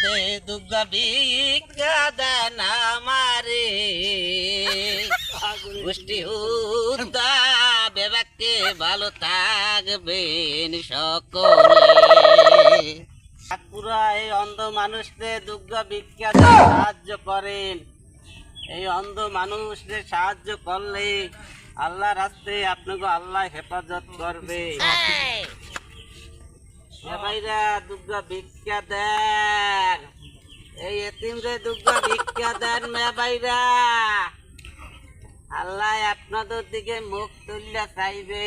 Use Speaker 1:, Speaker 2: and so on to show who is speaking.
Speaker 1: রাস্তে দুর্গা ভিক্ষা দেন আমারে গোষ্ঠী হুদ্দা বেবাকে ভালো থাকবেন সকলে। ঠাকুরা এই অন্ধ মানুষদের দুর্গা ভিক্ষা দেন, সাহায্য করেন। এই অন্ধ মানুষদের সাহায্য করলে আল্লাহ রাস্তে আপনাকে আল্লাহ হেফাজত করবে। ভাইরা দুর্গা ভিক্ষা দেন, এই এতিমরে দুর্গা ভিক্ষা দেন মে ভাইরা, আল্লাহ আপনাদের দিকে মুখ তুলিয়া চাইবে।